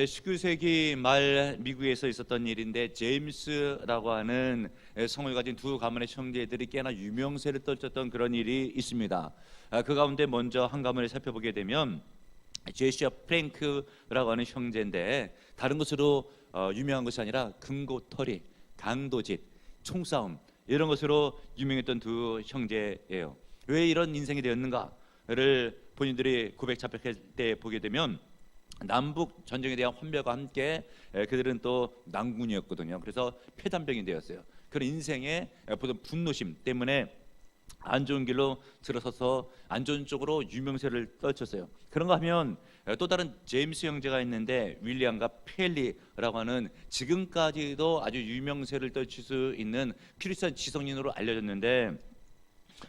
19세기 말 미국에서 있었던 일인데, 제임스라고 하는 성을 가진 두 가문의 형제들이 꽤나 유명세를 떨쳤던 그런 일이 있습니다. 그 가운데 먼저 한 가문을 살펴보게 되면 제시와 프랭크라고 하는 형제인데, 다른 것으로 유명한 것이 아니라 금고털이, 강도짓, 총싸움 이런 것으로 유명했던 두 형제예요. 왜 이런 인생이 되었는가를 본인들이 고백 자백할 때 보게 되면, 남북 전쟁에 대한 환멸과 함께 그들은 또 난군이었거든요. 그래서 폐단병이 되었어요. 그런 인생의 보통 분노심 때문에 안 좋은 길로 들어서서 안 좋은 쪽으로 유명세를 떨쳤어요. 그런가 하면 또 다른 제임스 형제가 있는데, 윌리엄과 펠리라고 하는 지금까지도 아주 유명세를 떨칠 수 있는 크리스찬 지성인으로 알려졌는데,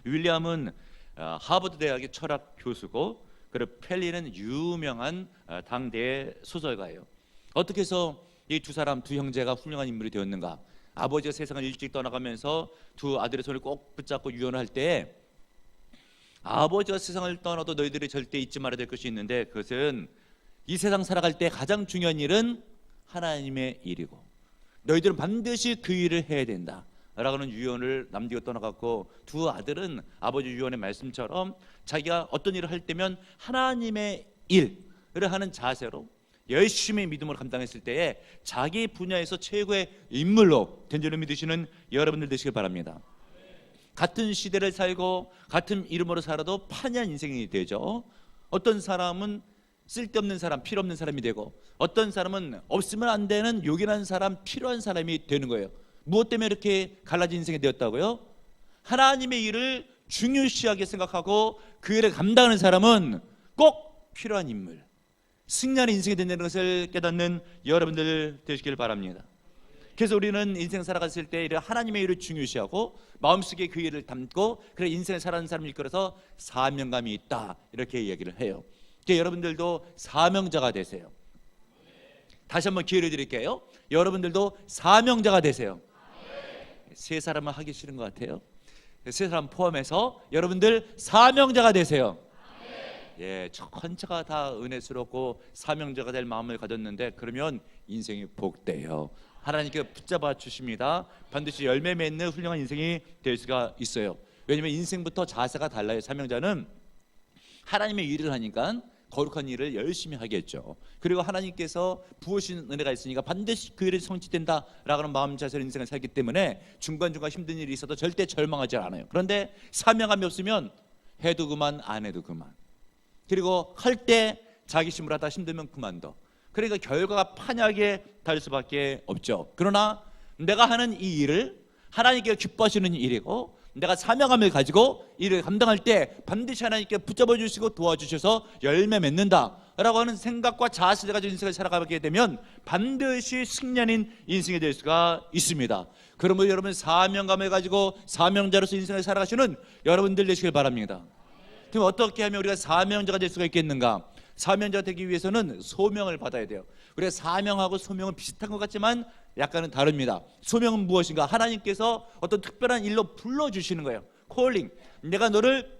윌리엄은 하버드 대학의 철학 교수고, 그리고 펠리는 유명한 당대의 소설가예요. 어떻게 해서 이 두 사람, 두 형제가 훌륭한 인물이 되었는가? 아버지가 세상을 일찍 떠나가면서 두 아들의 손을 꼭 붙잡고 유언할 때, 아버지가 세상을 떠나도 너희들이 절대 잊지 말아야 될 것이 있는데, 그것은 이 세상 살아갈 때 가장 중요한 일은 하나님의 일이고, 너희들은 반드시 그 일을 해야 된다 라고 하는 유언을 남기고 떠나갔고, 두 아들은 아버지 유언의 말씀처럼 자기가 어떤 일을 할 때면 하나님의 일을 하는 자세로 열심히 믿음으로 감당했을 때에 자기 분야에서 최고의 인물로 된 줄을 믿으시는 여러분들 되시길 바랍니다. 같은 시대를 살고 같은 이름으로 살아도 판이한 인생이 되죠. 어떤 사람은 쓸데없는 사람, 필요 없는 사람이 되고, 어떤 사람은 없으면 안 되는 요긴한 사람, 필요한 사람이 되는 거예요. 무엇 때문에 이렇게 갈라진 인생이 되었다고요? 하나님의 일을 중요시하게 생각하고 그 일을 감당하는 사람은 꼭 필요한 인물, 승리하는 인생이 된다는 것을 깨닫는 여러분들 되시길 바랍니다. 그래서 우리는 인생 살아갔을 때 하나님의 일을 중요시하고 마음속에 그 일을 담고, 그래 인생을 살아가는 사람을 이끌어서 사명감이 있다, 이렇게 이야기를 해요. 그래서 여러분들도 사명자가 되세요. 다시 한번 기회를 드릴게요. 여러분들도 사명자가 되세요. 세 사람은 하기 싫은 것 같아요. 세 사람 포함해서 여러분들 사명자가 되세요. 예, 전체가 다 은혜스럽고 사명자가 될 마음을 가졌는데, 그러면 인생이 복돼요. 하나님께 붙잡아 주십니다. 반드시 열매 맺는 훌륭한 인생이 될 수가 있어요. 왜냐하면 인생부터 자세가 달라요. 사명자는 하나님의 일을 하니까 거룩한 일을 열심히 하겠죠. 그리고 하나님께서 부으신 은혜가 있으니까 반드시 그 일이 성취된다라고 하는 마음 자세로 인생을 살기 때문에 중간중간 힘든 일이 있어도 절대 절망하지 않아요. 그런데 사명감이 없으면 해도 그만, 안 해도 그만. 그리고 할 때 자기심으로 하다 힘들면 그만둬. 그러니까 결과가 판약에 달 수밖에 없죠. 그러나 내가 하는 이 일을 하나님께 기뻐하시는 일이고, 내가 사명감을 가지고 일을 감당할 때 반드시 하나님께 붙잡아 주시고 도와주셔서 열매 맺는다라고 하는 생각과 자세를 가지고 인생을 살아가게 되면 반드시 승리하는 인생이 될 수가 있습니다. 그러면 여러분 사명감을 가지고 사명자로서 인생을 살아가시는 여러분들 되시길 바랍니다. 그럼 어떻게 하면 우리가 사명자가 될 수가 있겠는가? 사명자가 되기 위해서는 소명을 받아야 돼요. 우리가 사명하고 소명은 비슷한 것 같지만 약간은 다릅니다. 소명은 무엇인가? 하나님께서 어떤 특별한 일로 불러주시는 거예요. 콜링, 내가 너를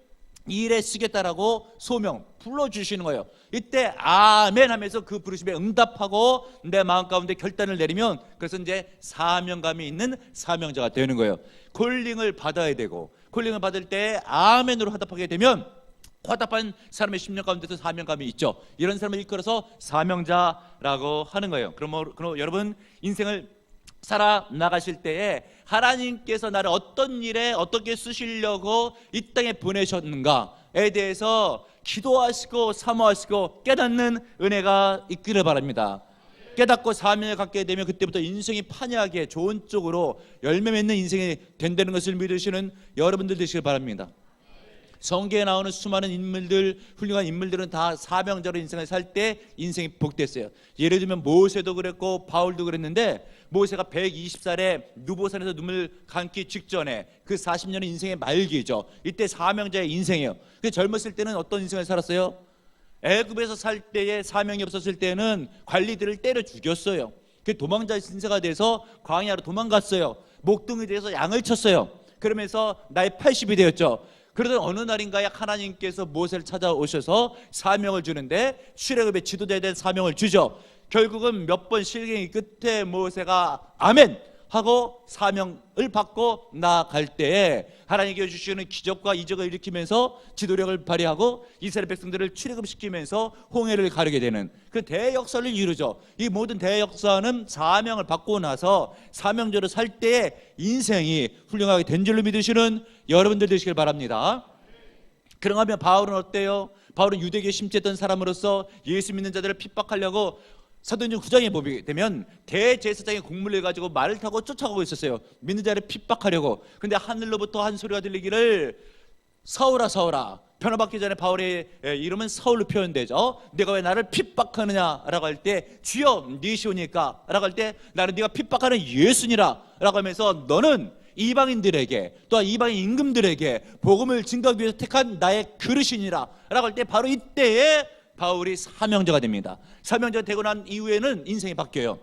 이 일에 쓰겠다라고 소명 불러주시는 거예요. 이때 아멘 하면서 그 부르심에 응답하고 내 마음 가운데 결단을 내리면, 그래서 이제 사명감이 있는 사명자가 되는 거예요. 콜링을 받아야 되고, 콜링을 받을 때 아멘으로 화답하게 되면 화답한 사람의 심령 가운데서 사명감이 있죠. 이런 사람을 일컬어서 사명자라고 하는 거예요. 그럼 여러분 인생을 살아나가실 때에 하나님께서 나를 어떤 일에 어떻게 쓰시려고 이 땅에 보내셨는가에 대해서 기도하시고 사모하시고 깨닫는 은혜가 있기를 바랍니다. 깨닫고 사명을 갖게 되면 그때부터 인생이 판이하게 좋은 쪽으로 열매 맺는 인생이 된다는 것을 믿으시는 여러분들 되시길 바랍니다. 성경에 나오는 수많은 인물들, 훌륭한 인물들은 다 사명자로 인생을 살 때 인생이 복됐어요. 예를 들면 모세도 그랬고 바울도 그랬는데, 모세가 120살에 누보산에서 눈물 감기 직전에 그 40년의 인생의 말기죠. 이때 사명자의 인생이에요. 젊었을 때는 어떤 인생을 살았어요? 애굽에서 살 때에 사명이 없었을 때는 관리들을 때려 죽였어요. 그 도망자 신세가 돼서 광야로 도망갔어요. 목동이 돼서 양을 쳤어요. 그러면서 나이 80이 되었죠. 그러던 어느 날인가에 하나님께서 모세를 찾아오셔서 사명을 주는데, 출애굽의 지도자에 대한 사명을 주죠. 결국은 몇 번 실갱이 끝에 모세가 아멘 하고 사명을 받고 나아갈 때에 하나님께 주시는 기적과 이적을 일으키면서 지도력을 발휘하고 이스라엘 백성들을 출애굽시키면서 홍해를 가르게 되는 그 대역사를 이루죠. 이 모든 대역사는 사명을 받고 나서 사명대로 살 때의 인생이 훌륭하게 된 줄로 믿으시는 여러분들 되시길 바랍니다. 그러면 바울은 어때요? 바울은 유대교에 심취했던 사람으로서 예수 믿는 자들을 핍박하려고 사도행전 9장에 보게 되면 대제사장의 공문을 가지고 말을 타고 쫓아가고 있었어요. 믿는 자를 핍박하려고. 근데 하늘로부터 한 소리가 들리기를 사울아 사울아, 변화받기 전에 바울의 이름은 사울로 표현되죠. 내가 왜 나를 핍박하느냐 라고 할 때 주여 니시오니까 라고 할 때 나는 네가 핍박하는 예수니라 라고 하면서 너는 이방인들에게 또한 이방인 임금들에게 복음을 증거하기 위해서 택한 나의 그릇이니라 라고 할 때 바로 이때에 바울이 사명자가 됩니다. 사명자가 되고 난 이후에는 인생이 바뀌어요.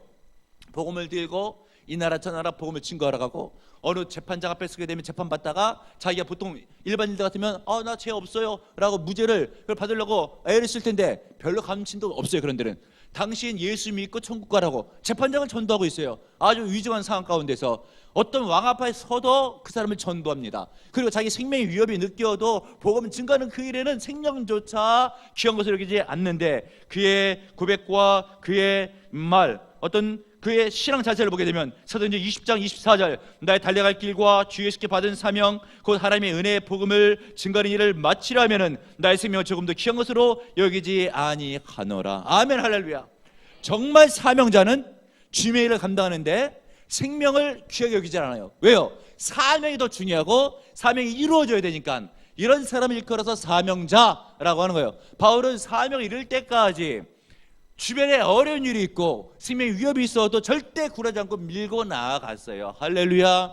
복음을 들고 이 나라 저 나라 복음을 증거하러 가고 어느 재판장 앞에 서게 되면 재판받다가 자기가 보통 일반인들 같으면 나 죄 없어요 라고 무죄를 받으려고 애를 쓸 텐데 별로 감침도 없어요. 그런 데는 당신 예수 믿고 천국 가라고 재판장을 전도하고 있어요. 아주 위중한 상황 가운데서 어떤 왕 앞에 서도 그 사람을 전도합니다. 그리고 자기 생명의 위협이 느껴도 복음 증거하는 그 일에는 생명조차 귀한 것을 여기지 않는데 그의 고백과 그의 말, 어떤 그의 신앙 자체를 보게 되면 사도행전 20장 24절 나의 달려갈 길과 주 예수께 받은 사명 곧 하나님의 은혜의 복음을 증거하는 일을 마치려면은 나의 생명을 조금 더 귀한 것으로 여기지 아니하노라. 아멘 할렐루야. 정말 사명자는 주님의 일을 감당하는데 생명을 귀하게 여기지 않아요. 왜요? 사명이 더 중요하고 사명이 이루어져야 되니까 이런 사람을 일컬어서 사명자라고 하는 거예요. 바울은 사명을 이룰 때까지 주변에 어려운 일이 있고 생명의 위협이 있어도 절대 굴하지 않고 밀고 나아갔어요. 할렐루야.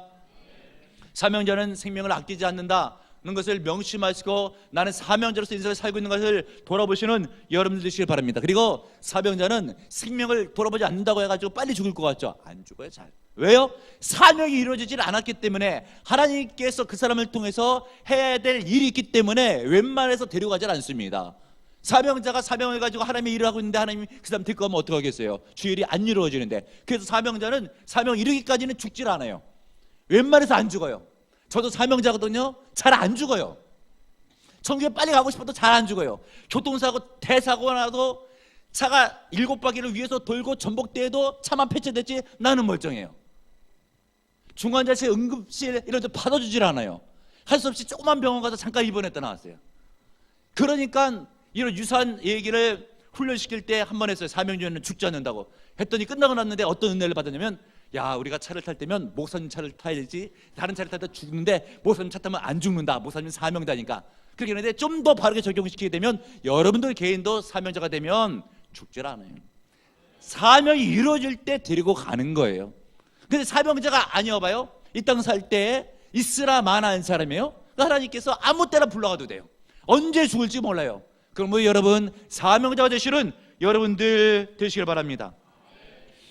사명자는 생명을 아끼지 않는다는 것을 명심하시고 나는 사명자로서 인생을 살고 있는 것을 돌아보시는 여러분들 되시길 바랍니다. 그리고 사명자는 생명을 돌아보지 않는다고 해가지고 빨리 죽을 것 같죠? 안 죽어요. 잘. 왜요? 사명이 이루어지질 않았기 때문에 하나님께서 그 사람을 통해서 해야 될 일이 있기 때문에 웬만해서 데려가질 않습니다. 사명자가 사명을 가지고 하나님의 일을 하고 있는데 하나님이 그 사람 데리고 가면 어떡하겠어요? 주 일이 안 이루어지는데. 그래서 사명자는 사명 이루기까지는 죽질 않아요. 웬만해서 안 죽어요. 저도 사명자거든요. 잘 안 죽어요. 천국에 빨리 가고 싶어도 잘 안 죽어요. 교통사고 대사고가 나도 차가 7바퀴를 위에서 돌고 전복대에도 차만 폐쇄됐지 나는 멀쩡해요. 중환자실 응급실 이런 데 받아주질 않아요. 할 수 없이 조그만 병원 가서 잠깐 입원했다 나왔어요. 그러니까 이런 유사한 얘기를 훈련시킬 때 한 번 했어요. 사명자는 죽지 않는다고 했더니 끝나고 났는데 어떤 은혜를 받았냐면 야 우리가 차를 탈 때면 목사님 차를 타야지 다른 차를 타다 죽는데 목사님 차 타면 안 죽는다. 목사님 사명자니까 그렇게 했는데 좀 더 바르게 적용시키게 되면 여러분들 개인도 사명자가 되면 죽질 않아요. 사명이 이루어질 때 데리고 가는 거예요. 근데 사명자가 아니어봐요. 이 땅 살 때 있으라 마나한 사람이에요. 하나님께서 아무 때나 불러가도 돼요. 언제 죽을지 몰라요. 그럼 뭐 여러분 사명자가 되시는 여러분들 되시길 바랍니다.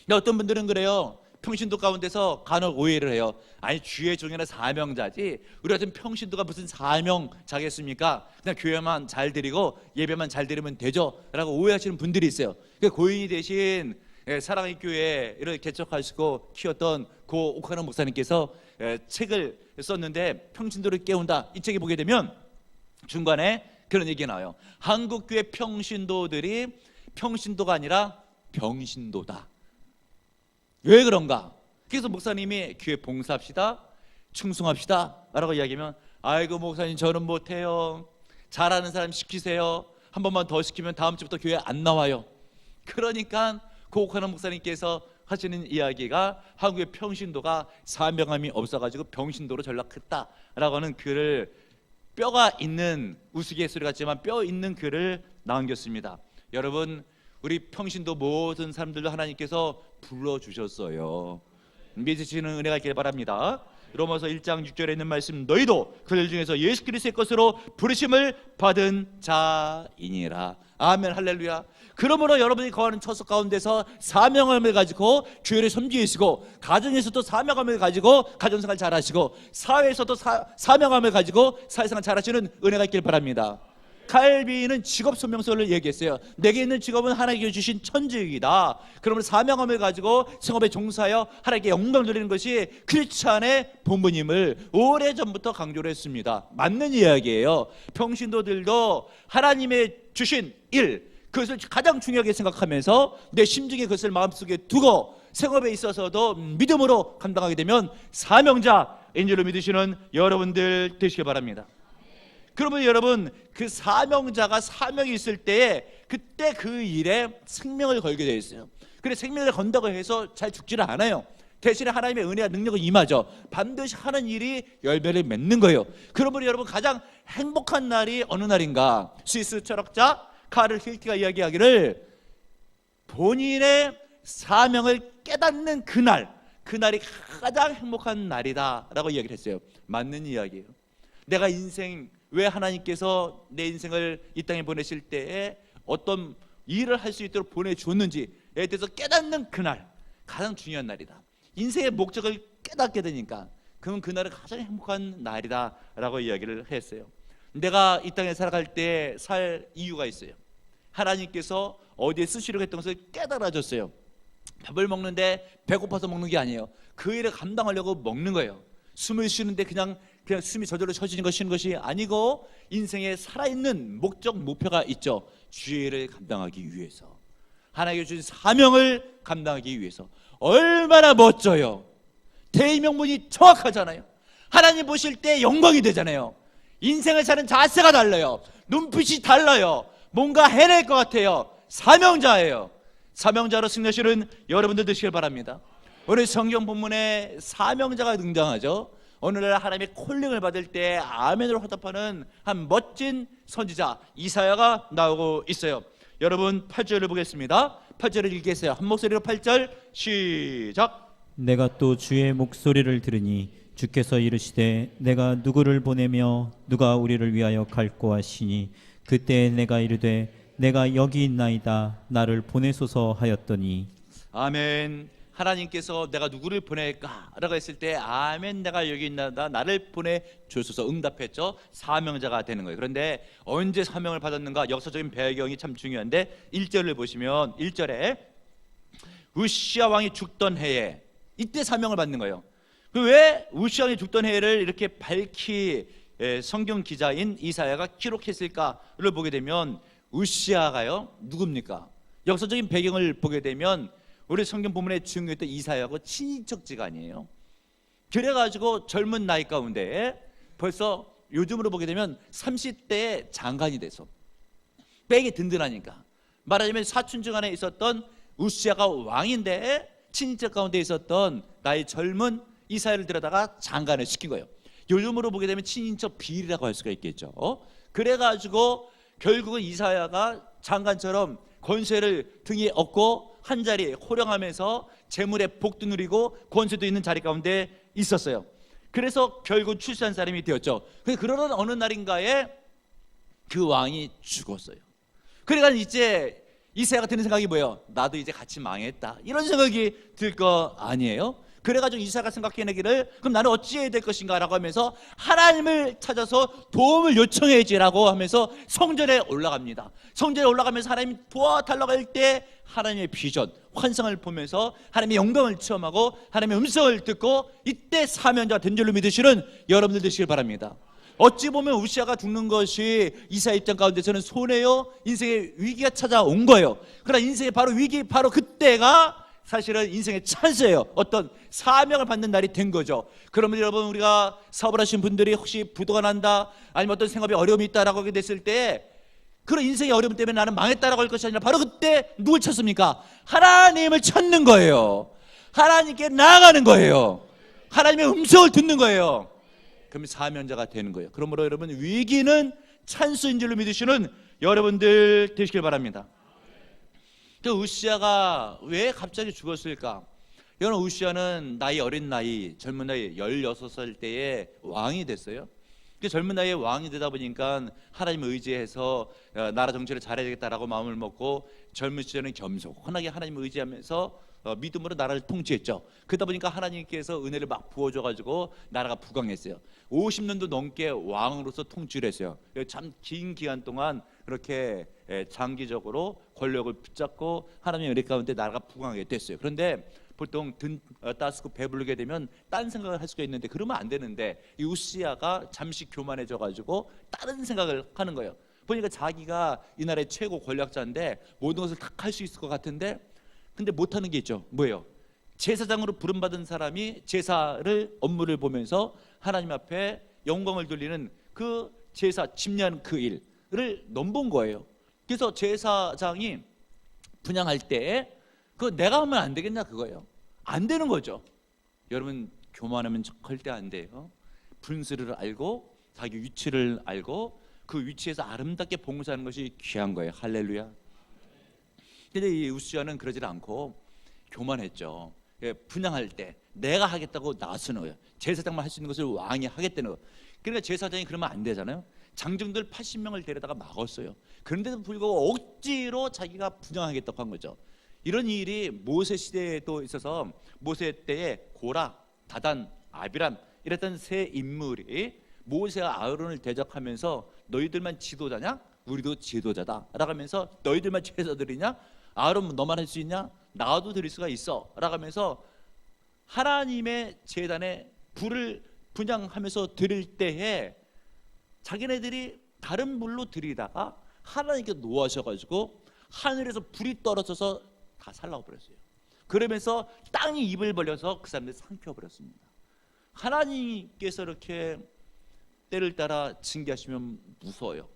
근데 어떤 분들은 그래요. 평신도 가운데서 간혹 오해를 해요. 아니 주의 종이나 사명자지 우리 같은 평신도가 무슨 사명자겠습니까? 그냥 교회만 잘 드리고 예배만 잘 드리면 되죠 라고 오해하시는 분들이 있어요. 고인이 대신 사랑의 교회를 개척하시고 키웠던 고 옥하는 목사님께서 책을 썼는데 평신도를 깨운다 이 책에 보게 되면 중간에 그런 얘기가 나와요. 한국교회 평신도들이 평신도가 아니라 병신도다. 왜 그런가? 그래서 목사님이 교회 봉사합시다 충성합시다 라고 이야기하면 아이고 목사님 저는 못해요. 잘하는 사람 시키세요. 한 번만 더 시키면 다음 주부터 교회 안 나와요. 그러니까 고옥하는 목사님께서 하시는 이야기가 한국의 평신도가 사명함이 없어가지고 병신도로 전락했다라고 하는 글을 뼈가 있는 우스갯소리 같지만 뼈 있는 글을 남겼습니다. 여러분 우리 평신도 모든 사람들도 하나님께서 불러주셨어요. 믿으시는 은혜가 있길 바랍니다. 로마서 1장 6절에 있는 말씀 너희도 그들 중에서 예수 그리스도의 것으로 부르심을 받은 자이니라. 아멘 할렐루야. 그러므로 여러분이 거하는 처소 가운데서 사명함을 가지고 교회를 섬기시고 가정에서도 사명함을 가지고 가정생활 잘하시고 사회에서도 사명함을 가지고 사회생활 잘하시는 은혜가 있길 바랍니다. 칼빈은 직업 설명서를 얘기했어요. 내게 있는 직업은 하나님께 주신 천직이다. 그러면 사명함을 가지고 생업에 종사하여 하나님께 영광 돌리는 것이 크리스찬의 본분임을 오래전부터 강조를 했습니다. 맞는 이야기예요. 평신도들도 하나님의 주신 일, 그것을 가장 중요하게 생각하면서 내 심중에 그것을 마음속에 두고 생업에 있어서도 믿음으로 감당하게 되면 사명자인 줄로 믿으시는 여러분들 되시기 바랍니다. 그러면 여러분, 그 사명자가 사명이 있을 때에 그때 그 일에 생명을 걸게 되어 있어요. 그래, 생명을 건다고 해서 잘 죽지는 않아요. 대신에 하나님의 은혜와 능력은 임하죠. 반드시 하는 일이 열매를 맺는 거예요. 그러면 여러분, 가장 행복한 날이 어느 날인가? 스위스 철학자 카를 힐트가 이야기하기를 본인의 사명을 깨닫는 그날이 가장 행복한 날이다 라고 이야기를 했어요. 맞는 이야기예요. 내가 인생, 왜 하나님께서 내 인생을 이 땅에 보내실 때에 어떤 일을 할 수 있도록 보내줬는지에 대해서 깨닫는 그날, 가장 중요한 날이다. 인생의 목적을 깨닫게 되니까 그건 그날은 가장 행복한 날이다 라고 이야기를 했어요. 내가 이 땅에 살아갈 때 살 이유가 있어요. 하나님께서 어디에 쓰시려고 했던 것을 깨달아줬어요. 밥을 먹는데 배고파서 먹는 게 아니에요. 그 일을 감당하려고 먹는 거예요. 숨을 쉬는데 그냥 숨이 저절로 쉬어지는 것이 아니고 인생에 살아있는 목적, 목표가 있죠. 주의를 감당하기 위해서, 하나님께 주신 사명을 감당하기 위해서. 얼마나 멋져요. 대의명분이 정확하잖아요. 하나님 보실 때 영광이 되잖아요. 인생을 사는 자세가 달라요. 눈빛이 달라요. 뭔가 해낼 것 같아요. 사명자예요. 사명자로 승리하시는 여러분들 되시길 바랍니다. 오늘 성경 본문에 사명자가 등장하죠. 오늘날 하나님의 콜링을 받을 때 아멘으로 화답하는 한 멋진 선지자 이사야가 나오고 있어요. 여러분 8절을 보겠습니다. 8절을 읽겠어요. 한 목소리로 8절 시작. 내가 또 주의 목소리를 들으니 주께서 이르시되 내가 누구를 보내며 누가 우리를 위하여 갈꼬 하시니 그때 내가 이르되 내가 여기 있나이다 나를 보내소서 하였더니. 아멘. 하나님께서 내가 누구를 보낼까? 라고 했을 때 아멘, 내가 여기 있나이다 나를 보내주소서 응답했죠. 사명자가 되는 거예요. 그런데 언제 사명을 받았는가? 역사적인 배경이 참 중요한데 1절을 보시면 1절에 우시아 왕이 죽던 해에 이때 사명을 받는 거예요. 왜 우시아 왕이 죽던 해를 이렇게 밝히 성경 기자인 이사야가 기록했을까를 보게 되면 우시아가요 누굽니까? 역사적인 배경을 보게 되면 우리 성경 본문에 중요했던 이사야하고 친인척지간이에요. 그래가지고 젊은 나이 가운데 벌써 요즘으로 보게 되면 30대에 장관이 돼서 백이 든든하니까, 말하자면 사촌지간에 있었던 우시아가 왕인데 친인척 가운데 있었던 나이 젊은 이사야를 데려다가 장관을 시킨 거예요. 요즘으로 보게 되면 친인척 비리라고 할 수가 있겠죠. 그래가지고 결국은 이사야가 장관처럼 권세를 등에 업고 한 자리에 호령하면서 재물의 복도 누리고 권세도 있는 자리 가운데 있었어요. 그래서 결국 출세한 사람이 되었죠. 그러던 어느 날인가에 그 왕이 죽었어요. 그러니까 이제 이사야가 드는 생각이 뭐예요? 나도 이제 같이 망했다, 이런 생각이 들 거 아니에요? 그래가지고 이사야가 생각해내기를 그럼 나는 어찌해야 될 것인가 라고 하면서 하나님을 찾아서 도움을 요청해야지라고 하면서 성전에 올라갑니다. 성전에 올라가면서 하나님 도와달라고 할 때 하나님의 비전, 환상을 보면서 하나님의 영광을 체험하고 하나님의 음성을 듣고 이때 사명자가 된 줄로 믿으시는 여러분들 되시길 바랍니다. 어찌 보면 우시아가 죽는 것이 이사야 입장 가운데서는 손해요, 인생의 위기가 찾아온 거예요. 그러나 인생의 바로 위기, 바로 그때가 사실은 인생의 찬스예요. 어떤 사명을 받는 날이 된 거죠. 그러면 여러분, 우리가 사업을 하신 분들이 혹시 부도가 난다, 아니면 어떤 생업에 어려움이 있다라고 하게 됐을 때 그런 인생의 어려움 때문에 나는 망했다라고 할 것이 아니라 바로 그때 누굴 찾습니까? 하나님을 찾는 거예요. 하나님께 나아가는 거예요. 하나님의 음성을 듣는 거예요. 그러면 사명자가 되는 거예요. 그러므로 여러분, 위기는 찬스인 줄로 믿으시는 여러분들 되시길 바랍니다. 그 우시아가 왜 갑자기 죽었을까? 여러분, 우시아는 나이 어린 나이, 젊은 나이 16살 때에 왕이 됐어요. 그 젊은 나이에 왕이 되다 보니까 하나님을 의지해서 나라 정치를 잘해야 되겠다라고 마음을 먹고 젊은 시절은 겸손하게 하나님을 의지하면서 믿음으로 나라를 통치했죠. 그러다 보니까 하나님께서 은혜를 막 부어줘가지고 나라가 부강했어요. 50년도 넘게 왕으로서 통치를 했어요. 참 긴 기간 동안 그렇게 장기적으로 권력을 붙잡고 하나님의 은혜 가운데 나라가 부강하게 됐어요. 그런데 보통 등 따스고 배부르게 되면 딴 생각을 할 수가 있는데 그러면 안 되는데 이 우시야가 잠시 교만해져가지고 다른 생각을 하는 거예요. 보니까 자기가 이 나라의 최고 권력자인데 모든 것을 다 할 수 있을 것 같은데 근데 못하는 게 있죠. 뭐예요? 제사장으로 부름받은 사람이 제사를 업무를 보면서 하나님 앞에 영광을 돌리는 그 제사 집례하는 그 일을 넘본 거예요. 그래서 제사장이 분향할 때 그거 내가 하면 안 되겠냐 그거예요. 안 되는 거죠. 여러분 교만하면 절대 안 돼요. 분수를 알고 자기 위치를 알고 그 위치에서 아름답게 봉사하는 것이 귀한 거예요. 할렐루야. 근데 이 우시야는 그러질 않고 교만했죠. 분향할 때 내가 하겠다고 나서는 거예요. 제사장만 할 수 있는 것을 왕이 하겠다는 거예요. 그러니까 제사장이 그러면 안 되잖아요. 장정들 80명을 데려다가 막았어요. 그런데도 불구하고 억지로 자기가 분향하겠다고 한 거죠. 이런 일이 모세 시대에도 있어서 모세 때에 고라, 다단, 아비람 이랬던 세 인물이 모세와 아론을 대적하면서 너희들만 지도자냐? 우리도 지도자다 라고 하면서 너희들만 제사드리냐? 아론 너만 할 수 있냐? 나도 드릴 수가 있어 라고 하면서 하나님의 제단에 불을 분향하면서 드릴 때에 자기네들이 다른 불로 드리다가 하나님께 노하셔가지고 하늘에서 불이 떨어져서 다 살라버렸어요. 그러면서 땅이 입을 벌려서 그 사람들 삼켜버렸습니다. 하나님께서 이렇게 때를 따라 징계하시면 무서워요.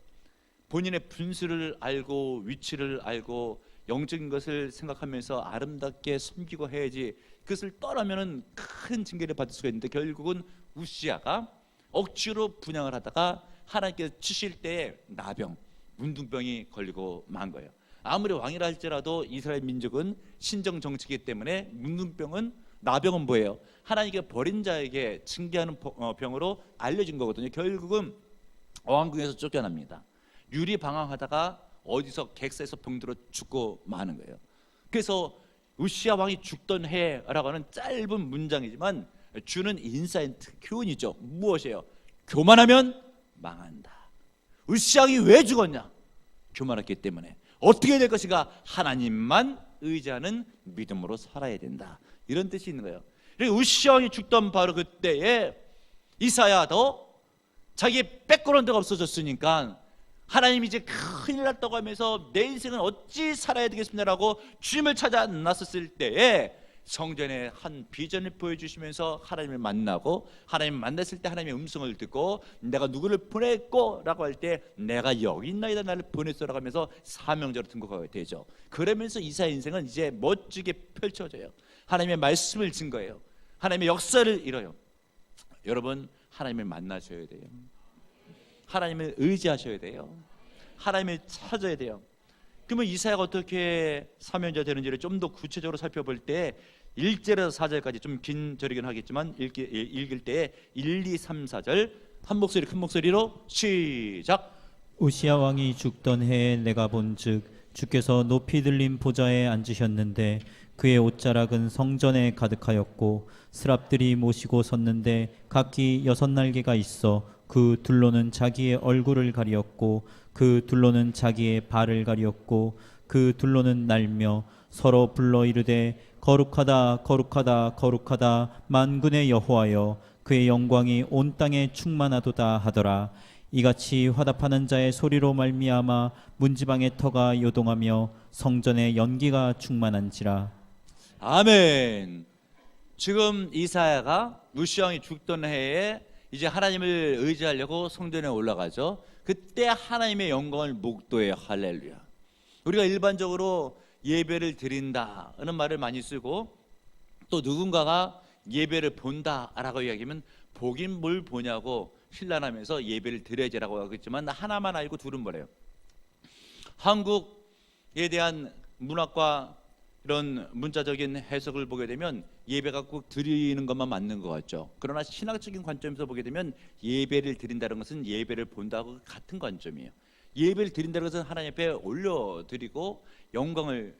본인의 분수를 알고 위치를 알고 영적인 것을 생각하면서 아름답게 섬기고 해야지 그것을 떠나면은 큰 징계를 받을 수가 있는데 결국은 우시야가 억지로 분향을 하다가 하나님께서 치실 때에 나병, 문둥병이 걸리고 만 거예요. 아무리 왕이라 할지라도 이스라엘 민족은 신정 정치이기 때문에 문둥병은 나병은 뭐예요? 하나님께 버린 자에게 징계하는 병으로 알려진 거거든요. 결국은 왕궁에서 쫓겨납니다. 유리방황하다가 어디서 객사에서 병들어 죽고 마는 거예요. 그래서 우시야 왕이 죽던 해라고 하는 짧은 문장이지만 주는 인사이트 교훈이죠. 무엇이에요? 교만하면 망한다. 우시야 왕이 왜 죽었냐? 교만했기 때문에. 어떻게 될 것인가? 하나님만 의지하는 믿음으로 살아야 된다. 이런 뜻이 있는 거예요. 우시야 왕이 죽던 바로 그때에 이사야도 자기의 빼꼼한 데가 없어졌으니까 하나님이 이제 큰일 났다고 하면서 내 인생은 어찌 살아야 되겠습니다라고 주님을 찾아 나섰을 때에 성전에 한 비전을 보여주시면서 하나님을 만나고 하나님을 만났을 때 하나님의 음성을 듣고 내가 누구를 보냈고 라고 할 때 내가 여기 있나이다 나를 보냈어라고 하면서 사명자로 등극하게 되죠. 그러면서 이사야의 인생은 이제 멋지게 펼쳐져요. 하나님의 말씀을 증거해요. 하나님의 역사를 이뤄요. 여러분 하나님을 만나셔야 돼요. 하나님을 의지하셔야 돼요. 하나님을 찾아야 돼요. 그러면 이사야가 어떻게 사명자 되는지를 좀 더 구체적으로 살펴볼 때 1절에서 4절까지 좀 긴 절이긴 하겠지만 읽을 때 1, 2, 3, 4절 한 목소리 큰 목소리로 시작. 우시야 왕이 죽던 해에 내가 본즉 주께서 높이 들린 보좌에 앉으셨는데 그의 옷자락은 성전에 가득하였고 스랍들이 모시고 섰는데 각기 6날개가 있어 그 둘로는 자기의 얼굴을 가리었고 그 둘로는 자기의 발을 가리었고 그 둘로는 날며 서로 불러 이르되 거룩하다 거룩하다 거룩하다 만군의 여호와여 그의 영광이 온 땅에 충만하도다 하더라. 이같이 화답하는 자의 소리로 말미암아 문지방의 터가 요동하며 성전의 연기가 충만한지라. 아멘. 지금 이사야가 우시야 왕이 죽던 해에 이제 하나님을 의지하려고 성전에 올라가죠. 그때 하나님의 영광을 목도해요. 할렐루야. 우리가 일반적으로 예배를 드린다는 말을 많이 쓰고 또 누군가가 예배를 본다라고 이야기하면 보긴 뭘 보냐고 신란하면서 예배를 드려야지라고 하겠지만 하나만 알고 둘은 뭐래요? 한국에 대한 문학과 이런 문자적인 해석을 보게 되면 예배가 꼭 드리는 것만 맞는 것 같죠. 그러나 신학적인 관점에서 보게 되면 예배를 드린다는 것은 예배를 본다고 같은 관점이에요. 예배를 드린다는 것은 하나님 앞에 올려드리고 영광을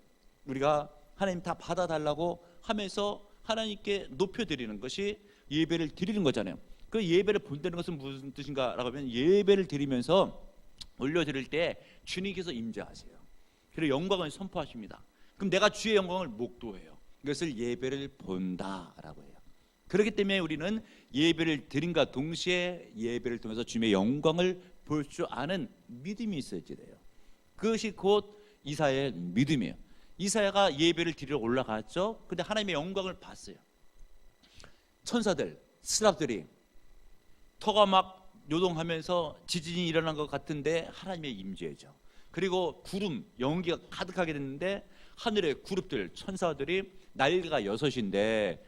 우리가 하나님 다 받아달라고 하면서 하나님께 높여드리는 것이 예배를 드리는 거잖아요. 그 예배를 본다는 것은 무슨 뜻인가라고 하면 예배를 드리면서 올려드릴 때 주님께서 임재하세요. 그리고 영광을 선포하십니다. 그럼 내가 주의 영광을 목도해요. 이것을 예배를 본다라고 해요. 그렇기 때문에 우리는 예배를 드림과 동시에 예배를 통해서 주님의 영광을 볼 줄 아는 믿음이 있어야지 돼요. 그것이 곧 이사야의 믿음이에요. 이사야가 예배를 드리러 올라갔죠. 근데 하나님의 영광을 봤어요. 천사들, 스랍들이 터가 막 요동하면서 지진이 일어난 것 같은데 하나님의 임재죠. 그리고 구름, 연기가 가득하게 됐는데 하늘의 그룹들, 천사들이 날개가 6인데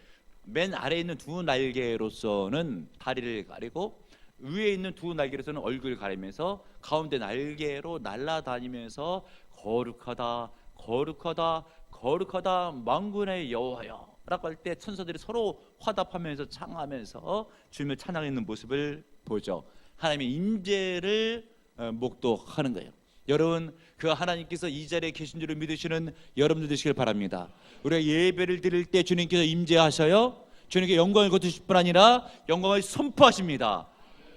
맨 아래에 있는 두 날개로서는 다리를 가리고 위에 있는 두 날개로서는 얼굴을 가리면서 가운데 날개로 날아다니면서 거룩하다 거룩하다 거룩하다 만군의 여호와여 라고 할 때 천사들이 서로 화답하면서 창하면서 주님을 찬양하는 모습을 보죠. 하나님의 임재를 목도하는 거예요. 여러분, 그 하나님께서 이 자리에 계신 줄을 믿으시는 여러분들 되시길 바랍니다. 우리가 예배를 드릴 때 주님께서 임재하셔요. 주님께 영광을 거두실 뿐 아니라 영광을 선포하십니다.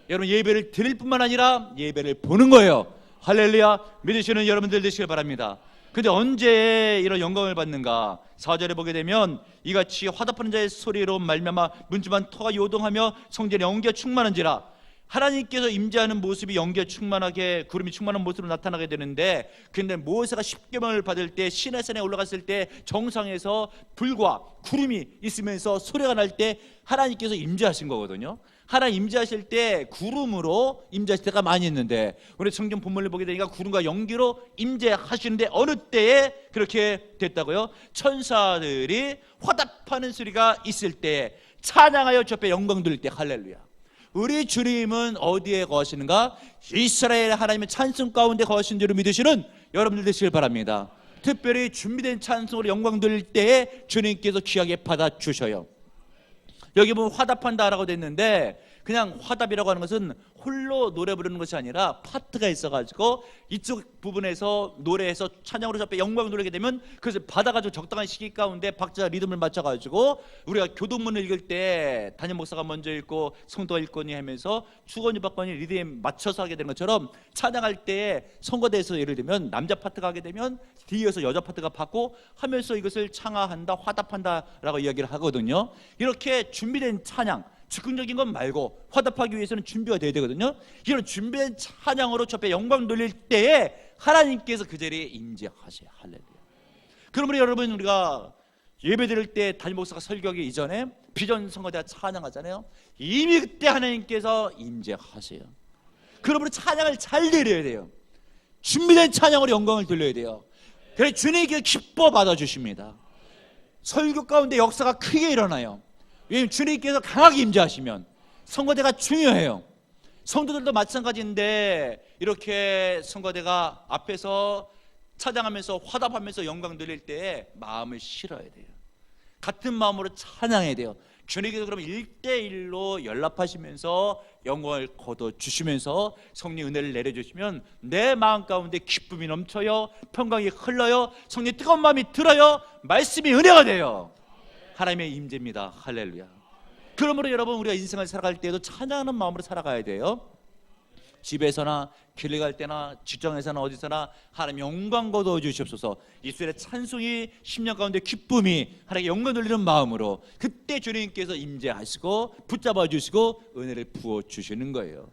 여러분, 예배를 드릴 뿐만 아니라 예배를 보는 거예요. 할렐루야. 믿으시는 여러분들 되시길 바랍니다. 근데 언제 이런 영광을 받는가? 4절에 보게 되면 이같이 화답하는 자의 소리로 말미암아 문지만 터가 요동하며 성전에 연기가 충만한지라. 하나님께서 임재하는 모습이 연기가 충만하게 구름이 충만한 모습으로 나타나게 되는데, 근데 모세가 십계명을 받을 때 시내산에 올라갔을 때 정상에서 불과 구름이 있으면서 소리가 날 때 하나님께서 임재하신 거거든요. 하나님 임재하실 때 구름으로 임재하실 때가 많이 있는데 우리 성경 본문을 보게 되니까 구름과 연기로 임재하시는데 어느 때에 그렇게 됐다고요? 천사들이 화답하는 소리가 있을 때, 찬양하여 주 앞에 영광 돌릴 때. 할렐루야. 우리 주님은 어디에 거하시는가? 이스라엘 하나님의 찬송 가운데 거하신 줄을 믿으시는 여러분들 되시길 바랍니다. 특별히 준비된 찬송으로 영광 돌릴 때에 주님께서 귀하게 받아주셔요. 여기 보면 화답한다라고 됐는데, 그냥 화답이라고 하는 것은 홀로 노래 부르는 것이 아니라 파트가 있어가지고 이쪽 부분에서 노래해서 찬양으로 주 앞에 영광을 돌리게 되면 그것을 받아가지고 적당한 시기 가운데 박자 리듬을 맞춰가지고 우리가 교동문을 읽을 때 담임 목사가 먼저 읽고 성도가 읽거니 하면서 주거니 받거니 리듬에 맞춰서 하게 되는 것처럼, 찬양할 때 선거대에서 예를 들면 남자 파트가 하게 되면 뒤에서 여자 파트가 받고 하면서 이것을 창화한다, 화답한다라고 이야기를 하거든요. 이렇게 준비된 찬양, 즉흥적인 것 말고 화답하기 위해서는 준비가 돼야 되거든요. 이런 준비된 찬양으로 주 앞에 영광 돌릴 때에 하나님께서 그 자리에 임재하셔요. 할렐루야. 그러므로 여러분, 우리가 예배 드릴 때 담임 목사가 설교하기 이전에 비전 선거대가 찬양하잖아요. 이미 그때 하나님께서 임재하세요. 그러므로 찬양을 잘 드려야 돼요. 준비된 찬양으로 영광을 돌려야 돼요. 그래서 주님께 기뻐 받아주십니다. 설교 가운데 역사가 크게 일어나요. 왜냐하면 주님께서 강하게 임재하시면 선거대가 중요해요. 성도들도 마찬가지인데 이렇게 선거대가 앞에서 찬양하면서 화답하면서 영광 돌릴 때에 마음을 실어야 돼요. 같은 마음으로 찬양해야 돼요. 주님께서 그러면 1대1로 연락하시면서 영광을 거둬주시면서 성령 은혜를 내려주시면 내 마음 가운데 기쁨이 넘쳐요. 평강이 흘러요. 성령 뜨거운 마음이 들어요. 말씀이 은혜가 돼요. 하나님의 임재입니다. 할렐루야. 그러므로 여러분, 우리가 인생을 살아갈 때에도 찬양하는 마음으로 살아가야 돼요. 집에서나 길 갈 때나 직장에서나 어디서나 하나님 영광 거두어 주시옵소서. 이스라엘의 찬송이 10년 가운데 기쁨이 하나님께 영광 돌리는 마음으로, 그때 주님께서 임재하시고 붙잡아 주시고 은혜를 부어 주시는 거예요.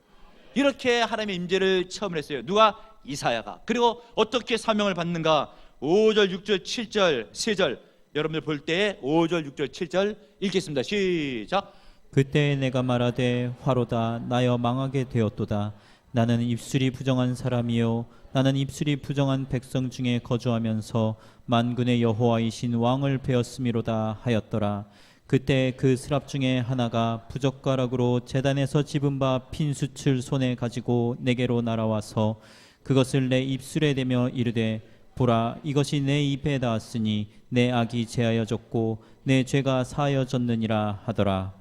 이렇게 하나님의 임재를 체험을 했어요. 누가? 이사야가. 그리고 어떻게 사명을 받는가? 5절 6절 7절 3절 여러분들 볼 때 5절 6절 7절 읽겠습니다. 시작. 그때 내가 말하되 화로다 나여 망하게 되었도다. 나는 입술이 부정한 사람이요 나는 입술이 부정한 백성 중에 거주하면서 만군의 여호와이신 왕을 배웠음이로다 하였더라. 그때 그 스랍 중에 하나가 부젓가락으로 제단에서 집은 바 핀수칠 손에 가지고 내게로 날아와서 그것을 내 입술에 대며 이르되 보라, 이것이 내 입에 닿았으니 내 악이 제하여졌고 내 죄가 사하여졌느니라 하더라.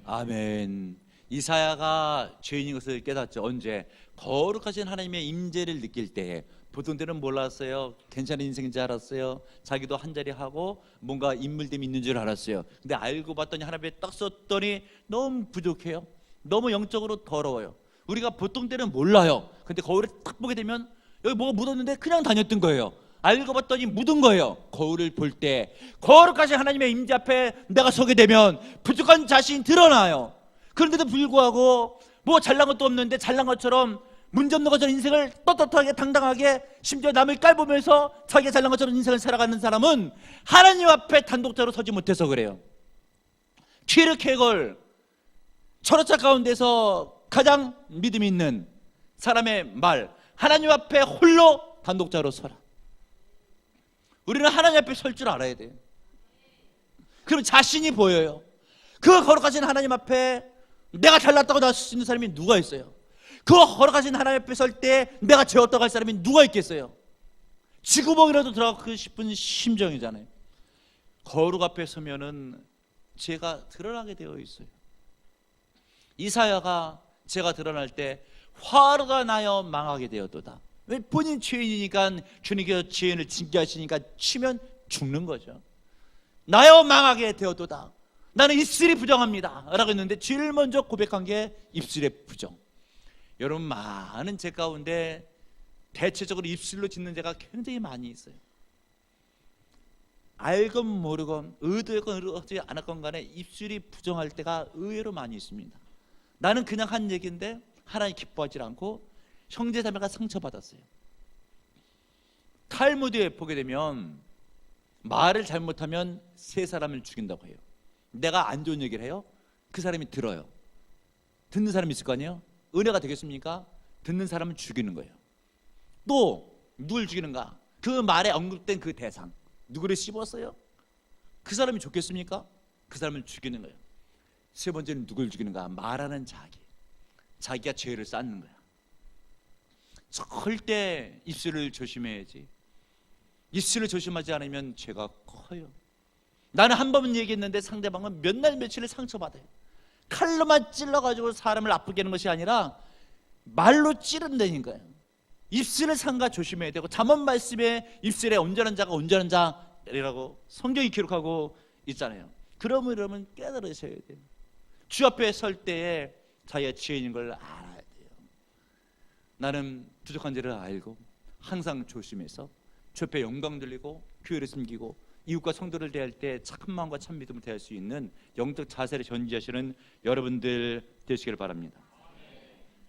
아멘. 이사야가 죄인인 것을 깨닫죠. 언제? 거룩하신 하나님의 임재를 느낄 때에. 보통 때는 몰랐어요. 괜찮은 인생인 줄 알았어요. 자기도 한자리 하고 뭔가 인물됨이 있는 줄 알았어요. 근데 알고 봤더니 하나님의 딱 썼더니 너무 부족해요. 너무 영적으로 더러워요. 우리가 보통 때는 몰라요. 근데 거울에 딱 보게 되면 여기 뭐가 묻었는데 그냥 다녔던 거예요. 알고 봤더니 묻은 거예요. 거울을 볼 때 거룩하신 하나님의 임재 앞에 내가 서게 되면 부족한 자신이 드러나요. 그런데도 불구하고 뭐 잘난 것도 없는데 잘난 것처럼 문제없는 것처럼 인생을 떳떳하게 당당하게 심지어 남을 깔보면서 자기가 잘난 것처럼 인생을 살아가는 사람은 하나님 앞에 단독자로 서지 못해서 그래요. 키르케골 철학자 가운데서 가장 믿음이 있는 사람의 말, 하나님 앞에 홀로 단독자로 서라. 우리는 하나님 앞에 설 줄 알아야 돼요. 그럼 자신이 보여요. 그 거룩하신 하나님 앞에 내가 잘났다고 나설 수 있는 사람이 누가 있어요? 그 거룩하신 하나님 앞에 설 때 내가 죄 없다고 할 사람이 누가 있겠어요? 쥐구멍이라도 들어가고 싶은 심정이잖아요. 거룩 앞에 서면은 죄가 드러나게 되어 있어요. 이사야가 죄가 드러날 때 화가 나여 망하게 되었도다. 왜? 본인 죄인이니까 주님께서 죄인을 징계하시니까 치면 죽는 거죠. 나여 망하게 되었도다. 나는 입술이 부정합니다 라고 했는데 제일 먼저 고백한 게 입술의 부정. 여러분, 많은 죄 가운데 대체적으로 입술로 짓는 죄가 굉장히 많이 있어요. 알건 모르건 의도했건 의도하지 않았건 간에 입술이 부정할 때가 의외로 많이 있습니다. 나는 그냥 한 얘기인데 하나님 기뻐하지 않고 형제자매가 상처받았어요. 탈무드에 보게 되면 말을 잘못하면 세 사람을 죽인다고 해요. 내가 안 좋은 얘기를 해요. 그 사람이 들어요. 듣는 사람이 있을 거 아니에요. 은혜가 되겠습니까? 듣는 사람은 죽이는 거예요. 또 누굴 죽이는가? 그 말에 언급된 그 대상, 누구를 씹었어요? 그 사람이 좋겠습니까? 그 사람을 죽이는 거예요. 세 번째는 누굴 죽이는가? 말하는 자기가 죄를 쌓는 거야. 절대 입술을 조심해야지. 입술을 조심하지 않으면 죄가 커요. 나는 한 번 얘기했는데 상대방은 몇 날 며칠을 상처받아요. 칼로만 찔러가지고 사람을 아프게 하는 것이 아니라 말로 찌른다는 거예요. 입술을 삼가 조심해야 되고, 잠언 말씀에 입술에 온전한 자가 온전한 자라고 성경이 기록하고 있잖아요. 그러면 깨달으셔야 돼요. 주 앞에 설 때에 자기가 죄인인 걸 알아야 돼요. 나는 부족한 죄를 알고 항상 조심해서 주 앞에 영광 돌리고 교회를 숨기고 이웃과 성도를 대할 때 착한 마음과 참 믿음을 대할 수 있는 영적 자세를 전지하시는 여러분들 되시길 바랍니다.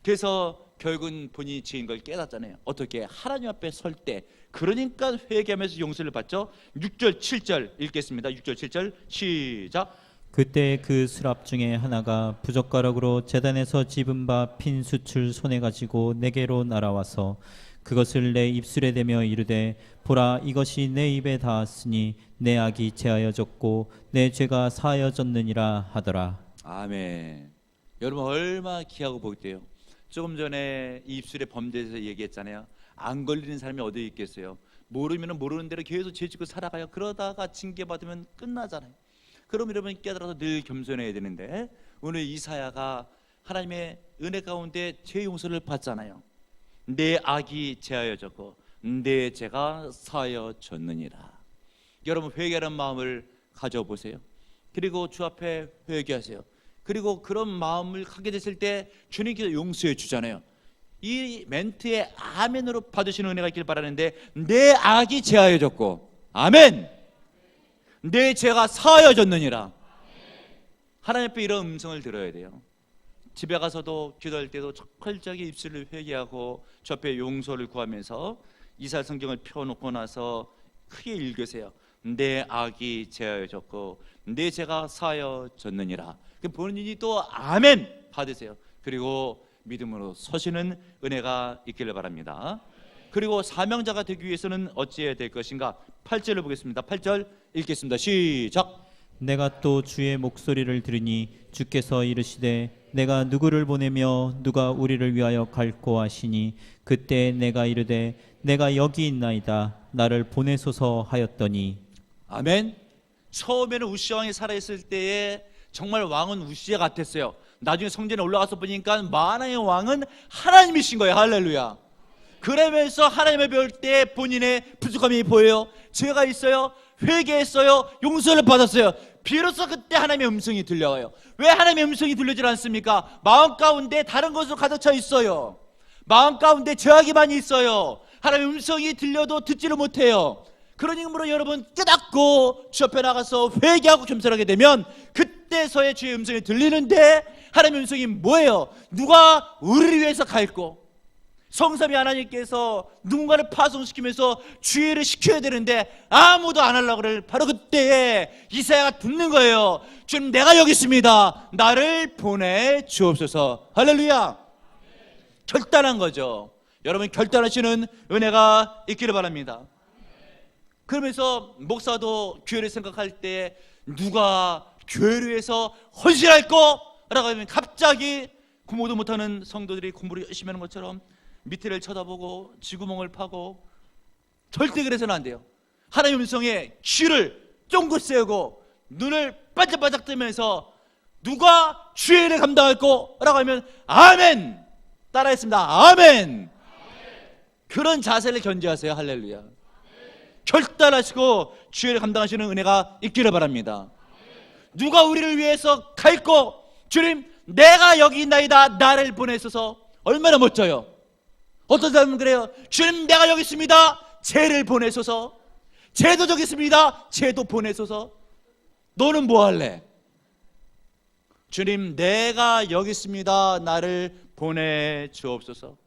그래서 결국은 본인이 죄인 걸 깨닫잖아요. 어떻게? 하나님 앞에 설 때. 그러니까 회개하면서 용서를 받죠. 6절 7절 읽겠습니다. 6절 7절 시작. 그때 그 수랍 중에 하나가 부젓가락으로 제단에서 집은 바 핀 숯을 손에 가지고 내게로 날아와서 그것을 내 입술에 대며 이르되 보라, 이것이 내 입에 닿았으니 내 악이 제하여졌고 내 죄가 사하여졌느니라 하더라. 아멘. 여러분, 얼마나 귀하고 복돼요. 조금 전에 이 입술의 범죄에 대해서 얘기했잖아요. 안 걸리는 사람이 어디 있겠어요. 모르면 모르는 대로 계속 죄 짓고 살아가요. 그러다가 징계받으면 끝나잖아요. 그럼 여러분 깨달아서 늘 겸손해야 되는데, 오늘 이사야가 하나님의 은혜 가운데 죄 용서를 받잖아요. 내 악이 제하여졌고 내 죄가 사하여졌느니라. 여러분, 회개하는 마음을 가져보세요. 그리고 주 앞에 회개하세요. 그리고 그런 마음을 갖게 됐을 때 주님께서 용서해 주잖아요. 이 멘트에 아멘으로 받으시는 은혜가 있길 바라는데, 내 악이 제하여졌고 아멘, 내 죄가 사하여졌느니라. 하나님 앞에 이런 음성을 들어야 돼요. 집에 가서도 기도할 때도 철저하게 입술을 회개하고 주 앞에 용서를 구하면서 이사야 성경을 펴놓고 나서 크게 읽으세요. 내 악이 제하여졌고 내 죄가 사하여졌느니라. 본인이 또 아멘 받으세요. 그리고 믿음으로 서시는 은혜가 있기를 바랍니다. 그리고 사명자가 되기 위해서는 어찌해야 될 것인가? 8절을 보겠습니다. 8절 읽겠습니다. 시작. 내가 또 주의 목소리를 들으니 주께서 이르시되 내가 누구를 보내며 누가 우리를 위하여 갈꼬 하시니 그때 내가 이르되 내가 여기 있나이다, 나를 보내소서 하였더니. 아멘. 처음에는 우시 왕이 살아있을 때에 정말 왕은 우시아 같았어요. 나중에 성전에 올라가서 보니까 만왕의 왕은 하나님이신 거예요. 할렐루야. 그러면서 하나님을 배울 때 본인의 부족함이 보여요. 죄가 있어요. 회개했어요. 용서를 받았어요. 비로소 그때 하나님의 음성이 들려와요. 왜 하나님의 음성이 들리질 않습니까? 마음 가운데 다른 것으로 가득 차 있어요. 마음 가운데 죄악이 많이 있어요. 하나님의 음성이 들려도 듣지를 못해요. 그러므로 여러분 깨닫고 주 앞에 나가서 회개하고 겸손하게 되면 그때서야 주의 음성이 들리는데, 하나님의 음성이 뭐예요? 누가 우리를 위해서 갈고, 성삼위 하나님께서 누군가를 파송시키면서 주의를 시켜야 되는데 아무도 안 하려고 그럴 바로 그때에 이사야가 듣는 거예요. 주님, 내가 여기 있습니다. 나를 보내주옵소서. 할렐루야. 결단한 거죠. 여러분, 결단하시는 은혜가 있기를 바랍니다. 그러면서 목사도 교회를 생각할 때 누가 교회를 위해서 헌신할까? 라고 하면 갑자기 공부도 못하는 성도들이 공부를 열심히 하는 것처럼 밑에를 쳐다보고 쥐구멍을 파고, 절대 그래서는 안 돼요. 하나님의 음성에 귀를 쫑긋 세우고 눈을 반짝반짝 뜨면서 누가 주의를 감당할 거라고 하면 아멘! 따라했습니다. 아멘! 그런 자세를 견지하세요. 할렐루야. 결단하시고 주의를 감당하시는 은혜가 있기를 바랍니다. 누가 우리를 위해서 갈고, 주님 내가 여기 있나이다. 나를 보내소서. 얼마나 멋져요. 어떤 사람은 그래요. 주님 내가 여기 있습니다. 쟤를 보내소서. 쟤도 저기 있습니다. 쟤도 보내소서. 너는 뭐 할래? 주님 내가 여기 있습니다. 나를 보내주옵소서.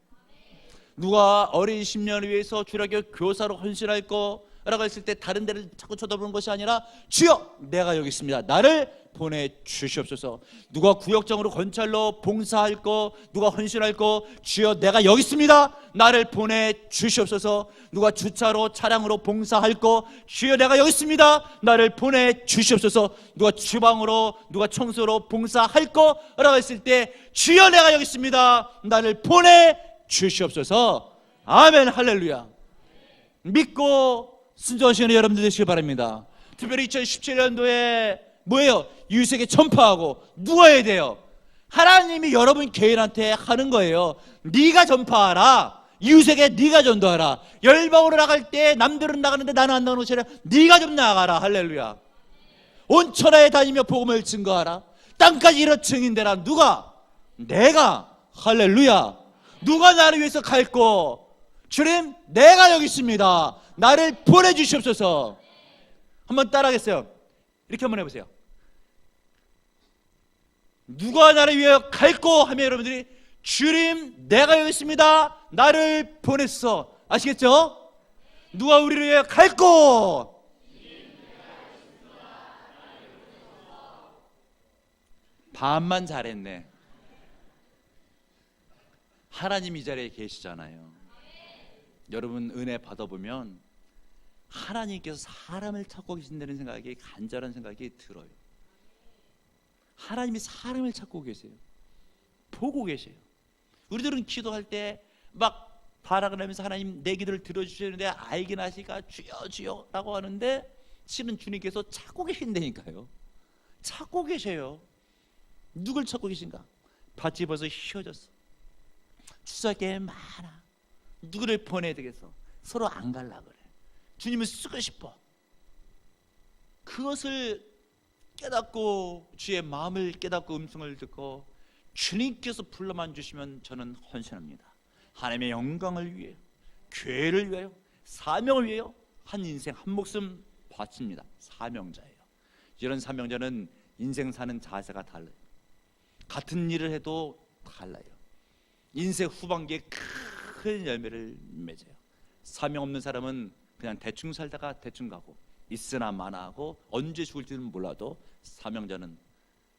누가 어린 10년을 위해서 주일학교 교사로 헌신할 거라고 했을 때 다른 데를 자꾸 쳐다보는 것이 아니라 주여 내가 여기 있습니다. 나를 보내주시옵소서. 누가 구역장으로 건찰로 봉사할 거, 누가 헌신할 거, 주여 내가 여기 있습니다. 나를 보내주시옵소서. 누가 주차로 차량으로 봉사할 거, 주여 내가 여기 있습니다. 나를 보내주시옵소서. 누가 주방으로, 누가 청소로 봉사할 거라고 했을 때 주여 내가 여기 있습니다. 나를 보내주시옵소서. 아멘. 할렐루야. 믿고 순종하시는 여러분들 되시길 바랍니다. 특별히 2017년도에 뭐예요? 이웃에게 전파하고 누워야 돼요. 하나님이 여러분 개인한테 하는 거예요. 네가 전파하라. 이웃에게 네가 전도하라. 열방으로 나갈 때 남들은 나가는데 나는 안 나가는 것처럼 네가 좀 나가라. 할렐루야. 온 천하에 다니며 복음을 증거하라. 땅까지 이런 증인되라. 누가? 내가. 할렐루야. 누가 나를 위해서 갈고, 주님 내가 여기 있습니다. 나를 보내주시옵소서. 한번 따라하겠어요. 이렇게 한번 해보세요. 누가 나를 위해 갈고 하면 여러분들이 주님 내가 여기 있습니다. 나를 보냈어. 아시겠죠? 누가 우리를 위해 갈고, 반만 잘했네. 하나님 이 자리에 계시잖아요. 여러분 은혜 받아보면 하나님께서 사람을 찾고 계신다는 생각이, 간절한 생각이 들어요. 하나님이 사람을 찾고 계세요. 보고 계세요. 우리들은 기도할 때 막 바라고 하면서 하나님 내 기도를 들어주시는데 알긴 하시니까 주여 주여 라고 하는데, 실은 주님께서 찾고 계신다니까요. 찾고 계세요. 누굴 찾고 계신가? 밭이 벌써 휘어졌어. 추수할 게 많아. 누구를 보내야 되겠어? 서로 안 갈라 그래. 주님을 쓰고 싶어. 그것을 깨닫고, 주의 마음을 깨닫고 음성을 듣고 주님께서 불러만 주시면 저는 헌신합니다. 하나님의 영광을 위해, 교회를 위하여, 사명을 위하여 한 인생 한 목숨 바칩니다. 사명자예요. 이런 사명자는 인생 사는 자세가 달라요. 같은 일을 해도 달라요. 인생 후반기에 큰 열매를 맺어요. 사명 없는 사람은 그냥 대충 살다가 대충 가고, 있으나 마나 하고 언제 죽을지는 몰라도, 사명자는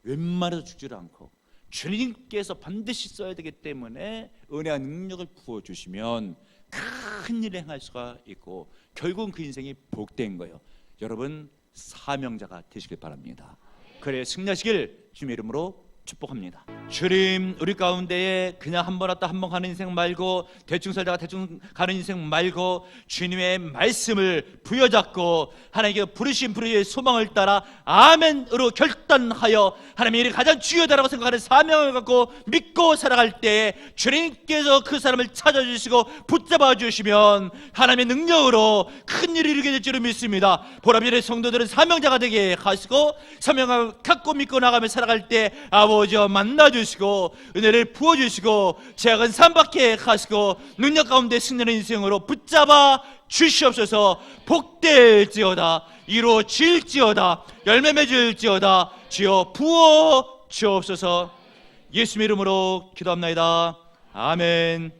웬만해도 죽지를 않고 주님께서 반드시 써야 되기 때문에 은혜와 능력을 부어주시면 큰 일을 행할 수가 있고, 결국은 그 인생이 복된 거예요. 여러분 사명자가 되시길 바랍니다. 그래 승리하시길 주님의 이름으로 축복합니다. 주님, 우리 가운데에 그냥 한 번 왔다 한 번 가는 인생 말고, 대충 살다가 대충 가는 인생 말고, 주님의 말씀을 부여잡고 하나님께 부르신 부르의 소망을 따라 아멘으로 결단하여 하나님의 일이 가장 중요하다고 생각하는 사명을 갖고 믿고 살아갈 때에 주님께서 그 사람을 찾아주시고 붙잡아 주시면 하나님의 능력으로 큰 일을 이루게 될 줄을 믿습니다. 보라비의 성도들은 사명자가 되게 하시고, 사명을 갖고 믿고 나가며 살아갈 때 아버지와 만나주시고 은혜를 부어주시고 제약은 삼박해 하시고 능력 가운데 승리하는 인생으로 붙잡아 주시옵소서. 복될지어다, 이루어질지어다, 열매 맺을지어다, 주여 부어 주옵소서. 예수님 이름으로 기도합나이다. 아멘.